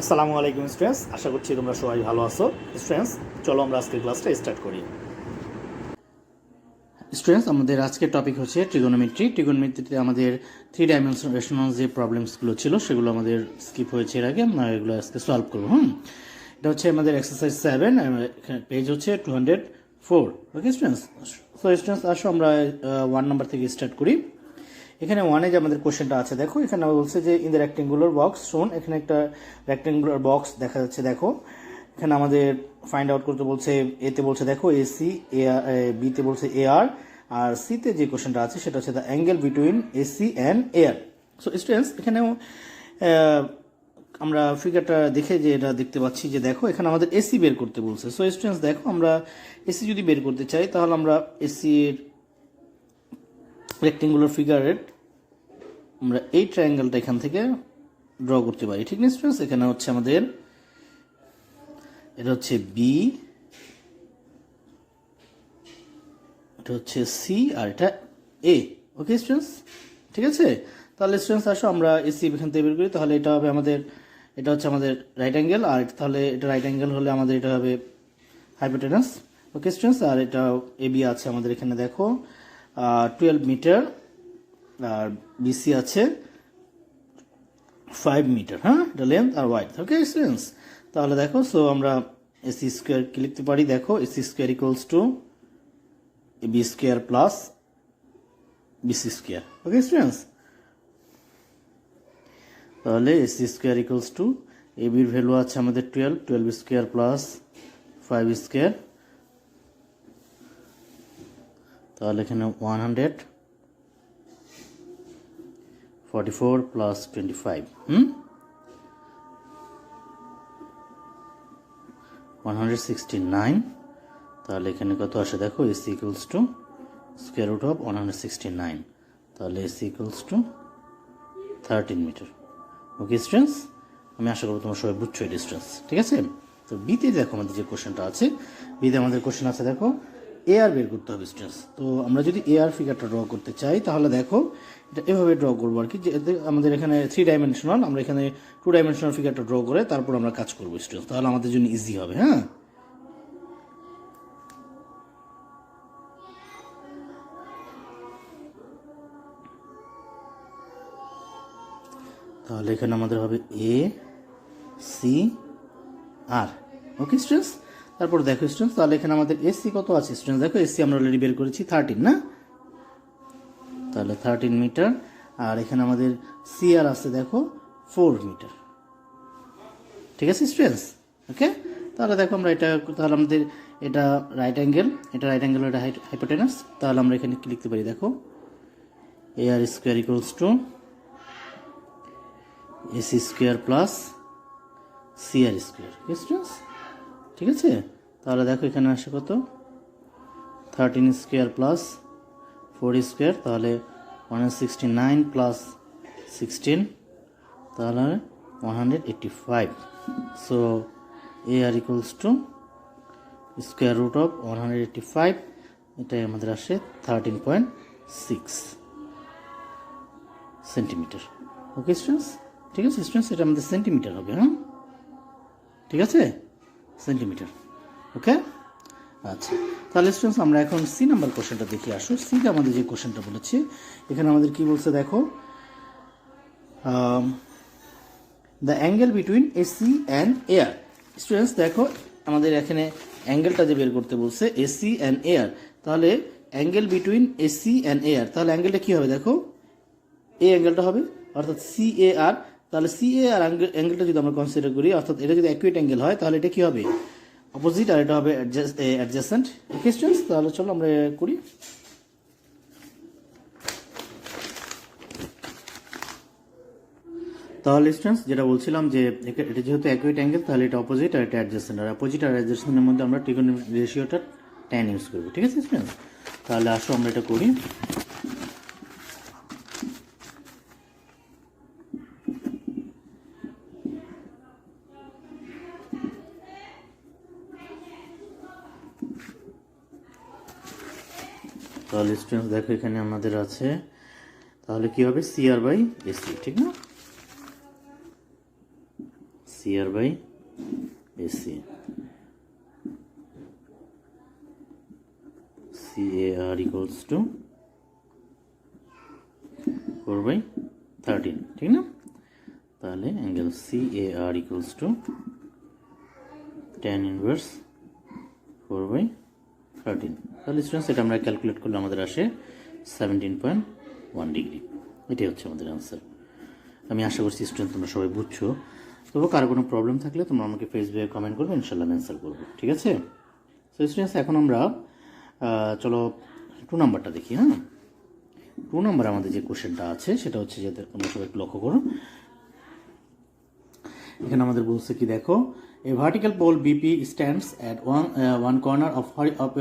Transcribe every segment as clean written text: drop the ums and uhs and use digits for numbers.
আসসালামু আলাইকুম স্টুডেন্টস, আশা করছি তোমরা সবাই ভালো আছো। স্টুডেন্টস, চলো আমরা আজকের ক্লাসটা স্টার্ট করি। স্টুডেন্টস, আমাদের আজকের টপিক হচ্ছে ট্রিগোনোমেট্রি। ট্রিগোনোমেট্রিতে আমাদের 3 ডাইমেনশনাল যে প্রবলেমসগুলো ছিল সেগুলো আমাদের স্কিপ হয়েছে এর আগে, আমরা এগুলো আজকে সলভ করবো। এটা হচ্ছে আমাদের এক্সারসাইজ 7, পেজ হচ্ছে 204। ওকে স্টুডেন্টস, সো স্টুডেন্টস আসো আমরা 1 নাম্বার থেকে স্টার্ট করি। এখানে ওয়ানে যে আমাদের কোশ্চেনটা আছে, দেখো এখানে বলছে যে ইন দ্য রেক্টেঙ্গুলার বক্স শোন। এখানে একটা রেক্টেঙ্গুলার বক্স দেখা যাচ্ছে। দেখো এখানে আমাদের ফাইন্ড আউট করতে বলছে, এতে বলছে দেখো এসি, বিতে বলছে এআর, আর সিতে যে কোশ্চেনটা আছে সেটা হচ্ছে the angle between AC and AR. So students, এখানেও আমরা ফিগারটা দেখে যে এটা দেখতে পাচ্ছি যে দেখো এখানে আমাদের এসি বের করতে বলছে। সো স্টুডেন্টস দেখো, আমরা এসি যদি বের করতে চাই তাহলে আমরা এসির রেক্টেঙ্গুলার ফিগারের আমরা এই ট্রায়াঙ্গেলটা এখান থেকে ড্র করতে পারি। ঠিক না স্টুডেন্টস? এখানে হচ্ছে আমাদের এটা হচ্ছে বি, এটা হচ্ছে সি, আর এটা এ। ওকে স্টুডেন্টস, ঠিক আছে। তাহলে স্টুডেন্টস আসো আমরা এসি এখান থেকে বের করি। তাহলে এটা হবে আমাদের, এটা হচ্ছে আমাদের রাইট অ্যাঙ্গেল, আর তাহলে এটা রাইট অ্যাঙ্গেল হলে আমাদের এটা হবে হাইপোটেনাস। ওকে স্টুডেন্টস, আর এটা এবি আছে আমাদের এখানে দেখো 12 মিটার, আর বিসি আছে 5 মিটার। হ্যাঁ, এটা লেন্থ আর ওয়াইড। ওকে স্টুডেন্টস, তাহলে দেখো সো আমরা এসি স্কোয়ার কি লিখতে পারি, দেখো AC square equals to B square plus BC square. Okay students, তাহলে এসি স্কোয়ার ইকুয়ালস টু এবির ভ্যালু আছে আমাদের 12 স্কোয়ার প্লাস 5 স্কোয়ার, তাহলে এখানে 144 প্লাস 25, 169। তাহলে এখানে কত আসে দেখো, AC equals to square root of 169, তাহলে AC equals to 13 metre. Okay students, আমি আশা করবো তোমরা সবাই বুঝছো এই ডিস্টেন্স। ঠিক আছে, তো বিতে দেখো আমাদের যে কোশ্চেনটা আছে, বিতে আমাদের কোশ্চেন আছে দেখো এ আর বের করতে হবে স্টুডেন্টস। তো আমরা যদি এ আর ফিগারটা ড্র করতে চাই তাহলে দেখো এটা এভাবে ড্র করবো আর কি, যে আমাদের এখানে 3 ডাইমেনশনাল, আমরা এখানে 2 ডাইমেনশনাল ফিগারটা ড্র করে তারপর আমরা কাজ করবো স্টুডেন্টস, তাহলে আমাদের জন্য ইজি হবে। হ্যাঁ, তাহলে এখানে আমাদের হবে A C R. Okay students, তারপর দেখো স্টুডেন্টস, তাহলে এখানে আমাদের এসি কত আছে স্টুডেন্টস, দেখো এসি আমরা অলরেডি বের করেছি 13 না, তাহলে 13 মিটার, আর এখানে আমাদের সি আর আছে দেখো 4 মিটার। ঠিক আছে স্টুডেন্টস, ওকে। তাহলে দেখো আমরা এটা, তাহলে আমাদের এটা রাইট অ্যাঙ্গেল, এটা রাইট অ্যাঙ্গেল, এটা হাইপোটেনাস, তাহলে আমরা এখানে কি লিখতে পারি দেখো A R square equals to AC square plus C R square. Students, ঠিক আছে, তাহলে দেখো এখানে আসে কত 13 স্কোয়ার প্লাস 4 স্কোয়ার, তাহলে 169 প্লাস 16, তাহলে 185। So A R equals to square root of 185, এটাই আমাদের আসে 13.6 সেন্টিমিটার। ওকে স্টুডেন্টস, ঠিক আছে স্টুডেন্টস, এটা আমাদের সেন্টিমিটার হবে। হ্যাঁ, ঠিক আছে, সেন্টিমিটার। ওকে, আচ্ছা, তাহলে স্টুডেন্টস আমরা এখন সি নাম্বার কোশ্চেনটা দেখে আসো। সিতে আমাদের যে কোশ্চেনটা বলেছে, এখানে আমাদের কি বলছে দেখো the angle between AC and air. Students দেখো আমাদের এখানে অ্যাঙ্গেলটা যে বের করতে বলছে এসি অ্যান্ড এয়ার, তাহলে angle between AC and air, তাহলে অ্যাঙ্গেলটা কী হবে দেখো, এই অ্যাঙ্গেলটা হবে অর্থাৎ সি এ আর। তাহলে সি এ আর অ্যাঙ্গেলটা যদি আমরা কনসিডার করি, অর্থাৎ এটা যদি অ্যাকুয়েট অ্যাঙ্গেল হয় তাহলে এটা কী হবে অপোজিট, আর এটা হবে অ্যাডজাসেন্ট। ওকে স্টুডেন্টস, তাহলে চলো আমরা করি। তাহলে স্টুডেন্টস যেটা বলছিলাম যে এটা যেহেতু অ্যাকুয়েট অ্যাঙ্গেল, তাহলে এটা অপোজিট আর এটা অ্যাডজাসেন্ট, আর অপোজিট আর অ্যাডজাসেন্টের মধ্যে আমরা ট্রিগোনোমেট্রিক রেশিওটা tan ইউজ করবো। ঠিক আছে স্টুডেন্টস, তাহলে আসো আমরা এটা করি। তাহলে স্টুডেন্টস দেখো এখানে আমাদের আছে, তাহলে কি হবে সি আর বাই এসি, ঠিক না, CR by AC, CAR equals to 4 by 13, ঠিক না? তাহলে angle CAR equals to tan inverse 4 by 13। তাহলে স্টুডেন্টস এটা আমরা ক্যালকুলেট করলে আমাদের আসে 17.1 ডিগ্রি। এটাই হচ্ছে আমাদের আনসার। আমি আশা করছি স্টুডেন্ট তোমরা সবাই বুঝছো। তবু কারো কোনো প্রবলেম থাকলে তোমরা আমাকে ফেসবুকে কমেন্ট করবে, ইনশাল্লাহ আমি অ্যান্সার করবো, ঠিক আছে? সো স্টুডেন্টস এখন আমরা চলো 2 নাম্বারটা দেখি। হ্যাঁ, 2 নাম্বার আমাদের যে কোশ্চেনটা আছে সেটা হচ্ছে যে তোমরা সবাই একটু লক্ষ্য করো। এখানে আমাদের বলছে কি দেখো, a vertical pole BP stands at one corner of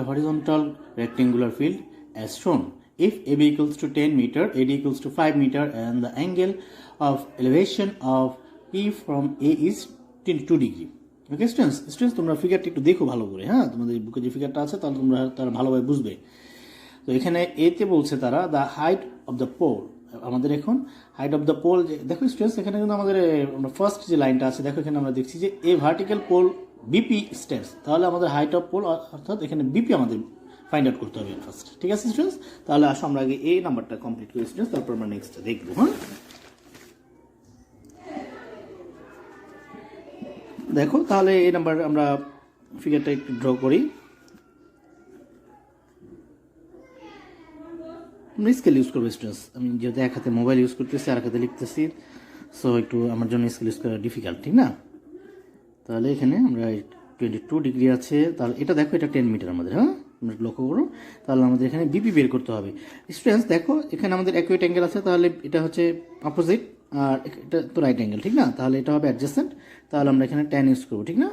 a horizontal rectangular field as shown. If AB equals to 10 meter, AD equals to 5 meter, and the angle of elevation of P from A is 22 degree. Okay, students তোমরা ফিগারটা একটু দেখো ভালো করে। হ্যাঁ, তোমাদের বুকে যে ফিগারটা আছে তাহলে তোমরা তারা ভালোভাবে বুঝবে। তো এখানে এতে বলছে তারা the height of the pole. আমাদের এখন হাইট অফ দ্য পোল দেখো স্টুডেন্টস, এখানে কিন্তু আমাদের ফার্স্ট যে লাইনটা আছে দেখো, এখানে আমরা দেখছি যে এ ভার্টিক্যাল পোল বিপি স্ট্যান্ডস। তাহলে আমাদের হাইট অফ পোল অর্থাৎ এখানে বিপি আমাদের ফাইন্ড আউট করতে হবে ফার্স্ট, ঠিক আছে স্টুডেন্টস? তাহলে আসো আমরা আগে এই নাম্বারটা কমপ্লিট করি স্টুডেন্টস, তারপর আমরা নেক্সটটা দেখবো। হ্যাঁ, দেখো তাহলে এই নাম্বার আমরা ফিগারটা একটু ড্র করি। আমরা স্কেল ইউজ করবো স্টুডেন্টস, আমি যেহেতু এক হাতে মোবাইল ইউজ করতেছি আর এক হাতে লিখতেছি, সো একটু আমার জন্য স্কেল ইউজ করা ডিফিকাল্ট, ঠিক না? তাহলে এখানে আমরা 22 ডিগ্রি আছে, তাহলে এটা দেখো এটা 10 মিটার আমাদের। হ্যাঁ, আমরা লক্ষ্য করো। তাহলে আমাদের এখানে বিপি বের করতে হবে স্টুডেন্টস। দেখো এখানে আমাদের অ্যাকুয়েট অ্যাঙ্গেল আছে, তাহলে এটা হচ্ছে অপোজিট আর এটা তো রাইট অ্যাঙ্গেল, ঠিক না? তাহলে এটা হবে অ্যাডজাসেন্ট। তাহলে আমরা এখানে tan ইউজ করবো, ঠিক না?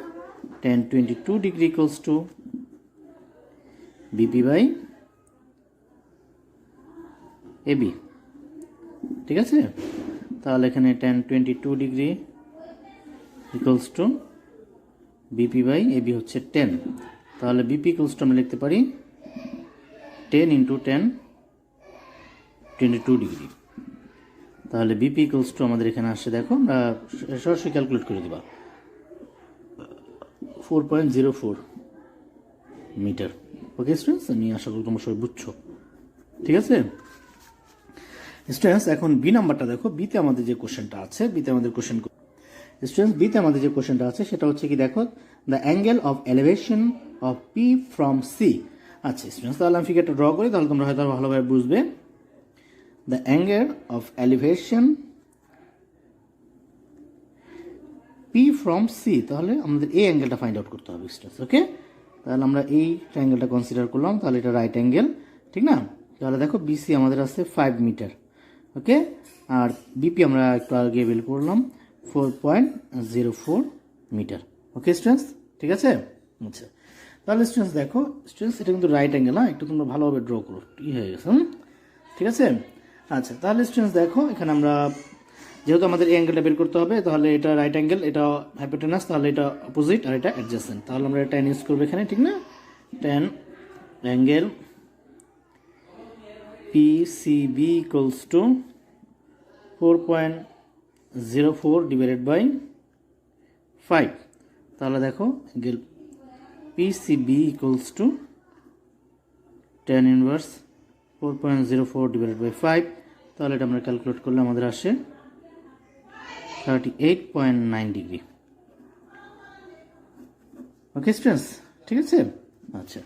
tan 22 degree equals to BP by AB, ঠিক আছে? তাহলে এখানে tan 22 degree equals to BP by AB হচ্ছে 10। তাহলে বিপি ইকুয়ালস টু আমরা লিখতে পারি 10 ইন্টু 10 22 ডিগ্রি। তাহলে বিপি ইকুয়ালস টু আমাদের এখানে আসছে, দেখো আমরা সরাসরি ক্যালকুলেট করে দেবা 4.04 মিটার। ওকে স্টুডেন্টস, আমি আশা করি তোমরা সবাই বুঝছো, ঠিক আছে স্টুডেন্টস? এখন বি নাম্বারটা দেখো। বিতে আমাদের যে কোশ্চেনটা আছে, বিতে আমাদের কোশ্চেন স্টুডেন্টস বিতে আমাদের যে কোশ্চেনটা আছে সেটা হচ্ছে কি দেখো, the angle of elevation of P from C. আচ্ছা স্টুডেন্টস, তাহলে আমি ফিগারটা ড্র করি, তাহলে তোমরা হয়তো ভালোভাবে বুঝবে। The angle of elevation P from C, তাহলে আমাদের এই অ্যাঙ্গেলটা ফাইন্ড আউট করতে হবে স্টুডেন্টস। ওকে, তাহলে আমরা এই ট্রায়াঙ্গেলটা কনসিডার করলাম, তাহলে এটা রাইট অ্যাঙ্গেল, ঠিক না? তাহলে দেখো বিসি আমাদের আছে 5 মিটার। ওকে, আর বিপি আমরা একটু আগে বের করলাম 4.04 মিটার। ওকে স্টুডেন্টস, ঠিক আছে? আচ্ছা, তাহলে স্টুডেন্টস দেখো স্টুডেন্টস এটা কিন্তু রাইট অ্যাঙ্গেল। হ্যাঁ, একটু তোমরা ভালোভাবে ড্র করো, কি হয়ে গেছে? ঠিক আছে। আচ্ছা, তাহলে স্টুডেন্টস দেখো এখানে আমরা যেহেতু আমাদের এই অ্যাঙ্গেলটা বের করতে হবে, তাহলে এটা রাইট অ্যাঙ্গেল, এটা হাইপোটেনাস, তাহলে এটা অপোজিট আর এটা অ্যাডজাসেন্ট। তাহলে আমরা tan ইউজ করবো এখানে, ঠিক না? tan angle PCB equals to 4.04 divided by 5। তাহলে দেখো angle PCB equals to tan inverse 4.04 divided by 5। তাহলে এটা আমরা ক্যালকুলেট করলে আমাদের আসে 38.9 ডিগ্রি। ওকে স্টুডেন্টস, ঠিক আছে? আচ্ছা,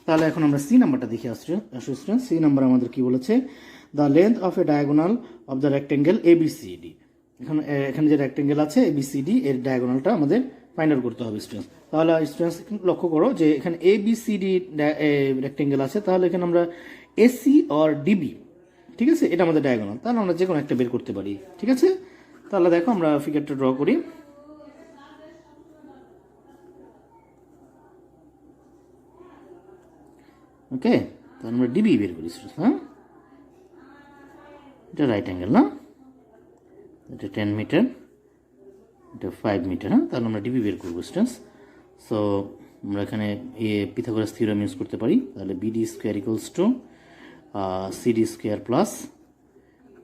তাহলে এখন আমরা সি নাম্বারটা দেখে আসছি। স্টুডেন্টস, সি নাম্বার আমাদের কি বলেছে, the length of A diagonal of the rectangle ABCD। এখানে যে রেক্টেঙ্গেল আছে ABCD এর ডায়াগোনালটা আমাদের ফাইন্ড আউট করতে হবে স্টুডেন্টস। তাহলে স্টুডেন্টস লক্ষ্য করো যে এখানে ABCD রেক্টেঙ্গেল আছে, তাহলে এখানে আমরা AC অর DB, ঠিক আছে, এটা আমাদের ডায়াগোনাল। তাহলে আমরা যে কোনো একটা বের করতে পারি, ঠিক আছে? তাহলে দেখো আমরা ফিগারটা ড্র করি। ওকে, তাহলে আমরা ডিবি বের করি। হ্যাঁ, এটা রাইট অ্যাঙ্গেল না, এটা 10 মিটার, এটা 5 মিটার। হ্যাঁ, তাহলে আমরা ডিবি বের করবো স্টুডেন্টস। সো আমরা এখানে পিথাগোরাস থিওরাম ইউজ করতে পারি। তাহলে BD square equals to CD square plus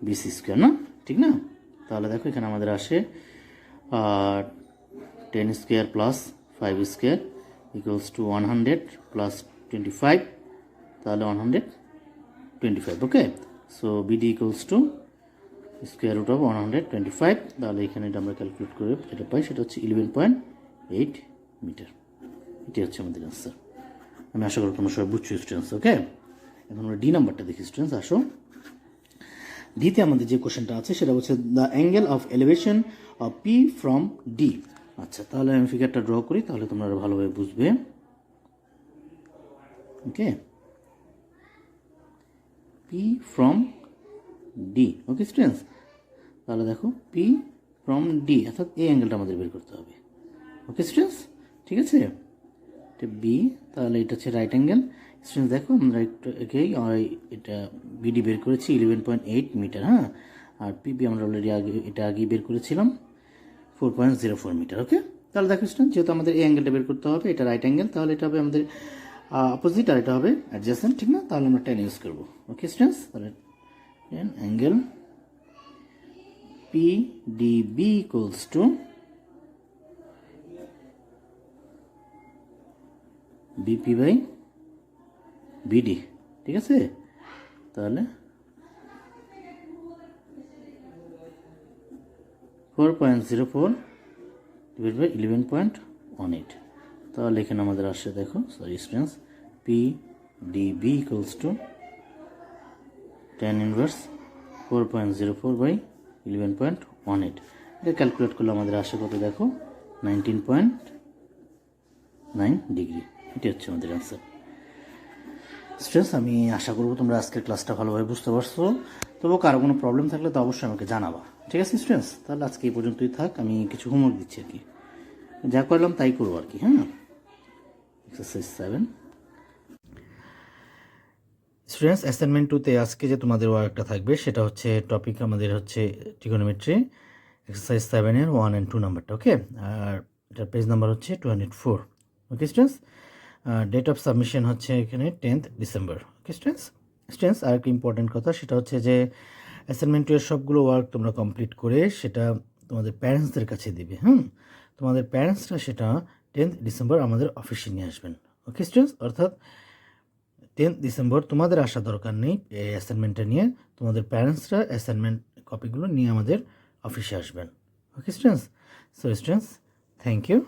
BC square, না ঠিক না? তাহলে দেখো এখানে আমাদের আসে 10 square plus 5 square equals to 100 plus 25, তাহলে 125, okay. So BD equals to square root of 125, তাহলে এখানে এটা আমরা ক্যালকুলেট করে যেটা পাই সেটা হচ্ছে 11.8 মিটার। এটি হচ্ছে আমাদের অ্যান্সার। আমি আশা করি তোমরা সবাই বুঝছো স্টুডেন্টস, ওকে। এখন আমরা ডি নাম্বারটা দেখি স্টুডেন্টস, আসো। ডিতে আমাদের যে কোশ্চেনটা আছে সেটা হচ্ছে the angle of elevation of P from D. আচ্ছা, তাহলে আমি ফিগারটা ড্র করি, তাহলে তোমরা ভালোভাবে বুঝবে, okay. P from D, okay students. তাহলে দেখো পি ফ্রম ডি, অর্থাৎ এই অ্যাঙ্গেলটা আমাদের বের করতে হবে, ওকে স্টুডেন্টস, ঠিক আছে। এটা বি, তাহলে এটা হচ্ছে রাইট অ্যাঙ্গেল। স্টুডেন্টস দেখো আমরা একটু এটা বিডি বের করেছি 11.8 মিটার, হ্যাঁ। আর পিবি আমরা অলরেডি আগেই বের করেছিলাম 4.04 মিটার, ওকে। তাহলে দেখো স্টুডেন্ট, যেহেতু আমাদের এই অ্যাঙ্গেলটা বের করতে হবে, এটা রাইট অ্যাঙ্গেল, তাহলে এটা হবে আমাদের অপোজিট, আর এটা হবে অ্যাডজাসেন্ট, ঠিক না? তাহলে আমরা 10 ইউজ করবো, ওকে স্টুডেন্টস। তাহলে angle PDB equals to BP by BD, ঠিক আছে। তাহলে 4.04 divided by 11.18, তাহলে এখানে আমাদের আসছে দেখো, sorry students, PDB equals to 10 inverse 4.04 by 11.18। এটা ক্যালকুলেট করলে আমাদের আসে কত দেখো, 19.9 ডিগ্রি। এটি হচ্ছে আমাদের অ্যান্সার। স্টুডেন্টস, আমি আশা করবো তোমরা আজকের ক্লাসটা ভালোভাবে বুঝতে পারছো। তবুও কারো কোনো প্রবলেম থাকলে তো অবশ্যই আমাকে জানাবা, ঠিক আছে স্টুডেন্টস। তাহলে আজকে এই পর্যন্তই থাক, আমি কিছু হোমওয়ার্ক দিচ্ছি আর কি, যা করলাম তাই করবো আর কি, হ্যাঁ। এক্সারসাইজ 7 স্টুডেন্টস, অ্যাসাইনমেন্ট 2তে আজকে যে তোমাদের ওয়ার্কটা থাকবে সেটা হচ্ছে টপিক আমাদের হচ্ছে ট্রিগোনোমেট্রি, এক্সারসাইজ 7-এর 1 and 2 নাম্বারটা, ওকে। আর এটার পেজ নাম্বার হচ্ছে 204, okay students. Date of submission হচ্ছে এখানে 10th December, okay students. Students, আর একটা ইম্পর্টেন্ট কথা সেটা হচ্ছে যে অ্যাসাইনমেন্ট 2-এর সবগুলো ওয়ার্ক তোমরা কমপ্লিট করে সেটা তোমাদের প্যারেন্টসদের কাছে দিবে, তোমাদের প্যারেন্টসরা সেটা 10th ডিসেম্বর আমাদের অফিসে নিয়ে আসবেন, ওকে স্টুডেন্টস। অর্থাৎ 10th ডিসেম্বর তোমাদের আসা দরকার নেই এই অ্যাসাইনমেন্টটা নিয়ে, তোমাদের প্যারেন্টসরা অ্যাসাইনমেন্ট কপিগুলো নিয়ে আমাদের অফিসে আসবেন, okay students. So students, thank you.